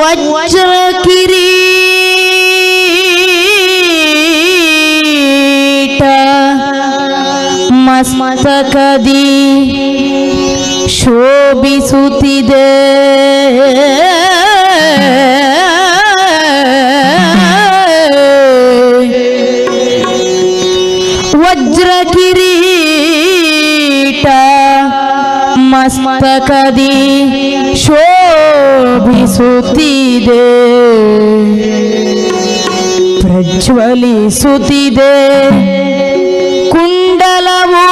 ವಜ್ರ ಕಿರೀಟ ಮಸ್ತಕದಿ ಶೋಭಿಸುತ್ತಿದೆ. ವಜ್ರ ಕಿರೀಟ ಮಸ್ತಕದಿ ಶೋಭಿಸುತ್ತಿದೆ, ಪ್ರಜ್ವಲಿಸುತ್ತಿದೆ ಕುಂಡಲವು.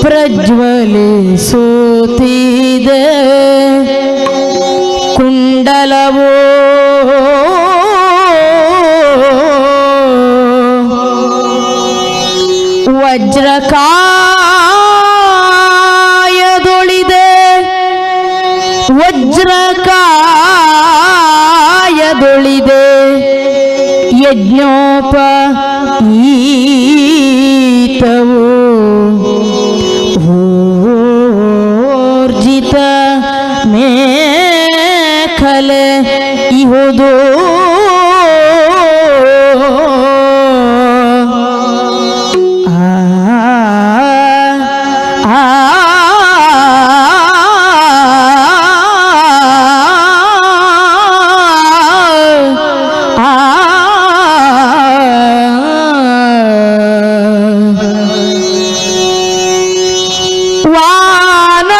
ಪ್ರಜ್ವಲಿಸುತ್ತಿದೆ ಕುಂಡಲವು. ವಜ್ರಕಾಯದೊಳಿದೆ ವಜ್ರಕಾಯದೊಳಿದೆ ಯಜ್ಞೋಪವೀತವು. ಊರ್ಜಿತ ಮೇಖಲೆ ಇಹುದು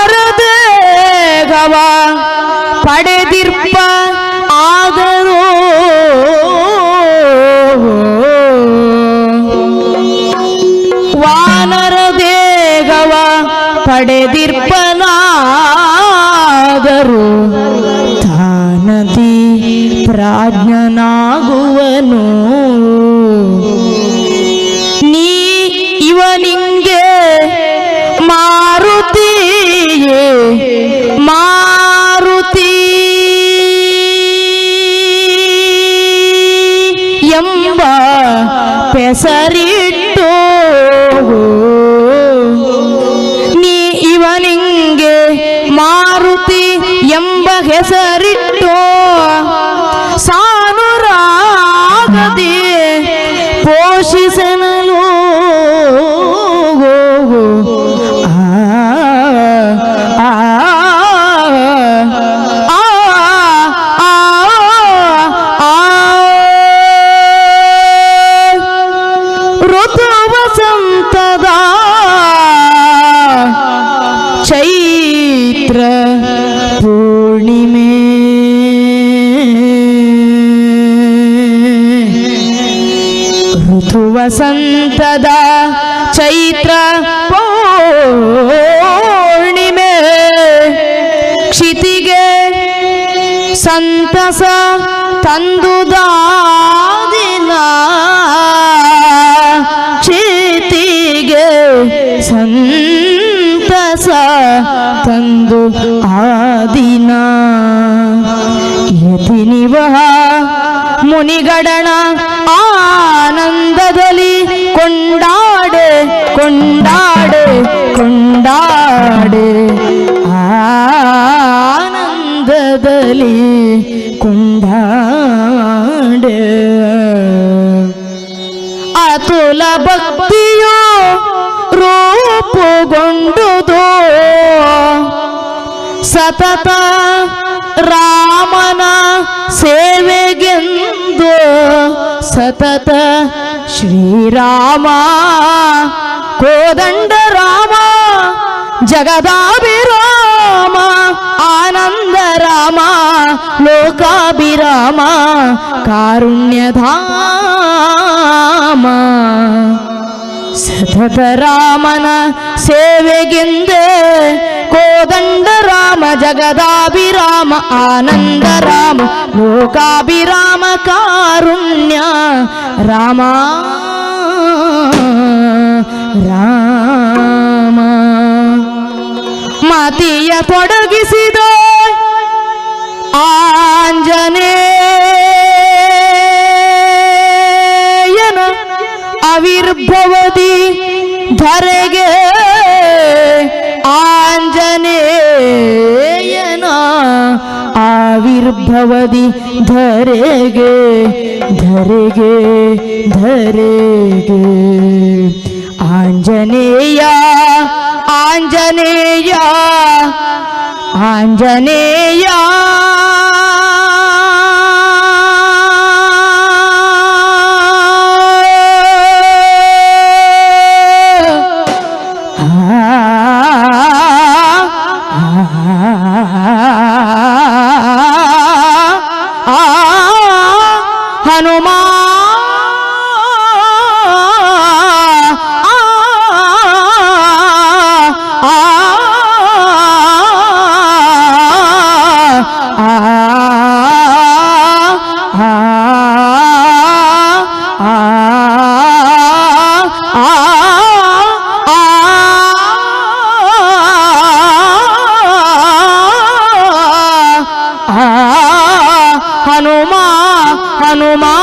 ವಾನರದೇಗವ ಪಡೆದಿರ್ಪ ಆದರೂ ವಾನರದೇಗವ ಪಡೆದಿರ್ಪನಾದರೂ ತಾನತಿ ಪ್ರಾಜ್ಞನಾಗುವನು. ನೀ ಇವನಿಂಗೆ ಮಾರುತಿಯೇ ಮಾರುತಿ ಎಂಬ ಪೆಸರಿಟ್ಟು, ನೀ ಇವನಿಂಗೆ ಮಾರುತಿ ಎಂಬ ಹೆಸರಿಟ್ಟು ಸಾನುರಾಗದೆ ಪೋಷಿಸನಲು. ಋತುವಸಂತದ ಚೈತ್ರ ಪೂರ್ಣಿಮೆ ಋತುವಸಂತದ ಚೈತ್ರ ಪೂರ್ಣಿಮೆ ಕ್ಷಿತಿಗೆ ಸಂತಸ ತಂದುದಾದಿನ. ಕ್ಷಿತಿಗೆ ಸಂತಸ ತಂದು ಆದಿನ. ಯತಿನಿವಹ ಮುನಿಗಡಣ ಆನಂದದಲ್ಲಿ ಕೊಂಡಾಡೆ ಕೊಂಡಾಡೆ ಕೊಂಡಾಡೆ ಆನಂದದಲ್ಲಿ ಕೊಂಡಾಡೆ. ಅತುಲ ಭಕ್ತಿಯು ರೂಪುಗೊಂಡುದು ಸತತ ರಾಮನ ಸೇವೆಗೆಂದು. ಸತತ ಶ್ರೀರಾಮ ಕೋದಂಡ ರಾಮ ಜಗದಾಭಿರಾಮ ಆನಂದ ರಾಮ ಲೋಕಾಭಿರಾಮ ಕಾರುಣ್ಯಧಾಮ. ಸತತ ರಾಮನ ಸೇವೆಗೆಂದೇ ಕೋದಂಡ ರಾಮ ಜಗದಾಭಿರಾಮ ಆನಂದ ರಾಮ ಲೋಕಾಭಿರಾಮ ಕಾರುಣ್ಯ ರಾಮ ರಾಮ. ಮಾತಿಯ ತೊಡಗಿಸಿದ ಆಂಜನೇಯನ ಅವಿರ್ಭವದಿ ಧರೆಗೆ ಆ ಭವದಿ ಧರೆಗೆ ಧರೆಗೆ ಧರೆಗೆ ಆಂಜನೇಯ ಆಂಜನೇಯ ಆಂಜನೇಯ ಹನುಮಾ ಹನುಮಾ ಹನುಮಾ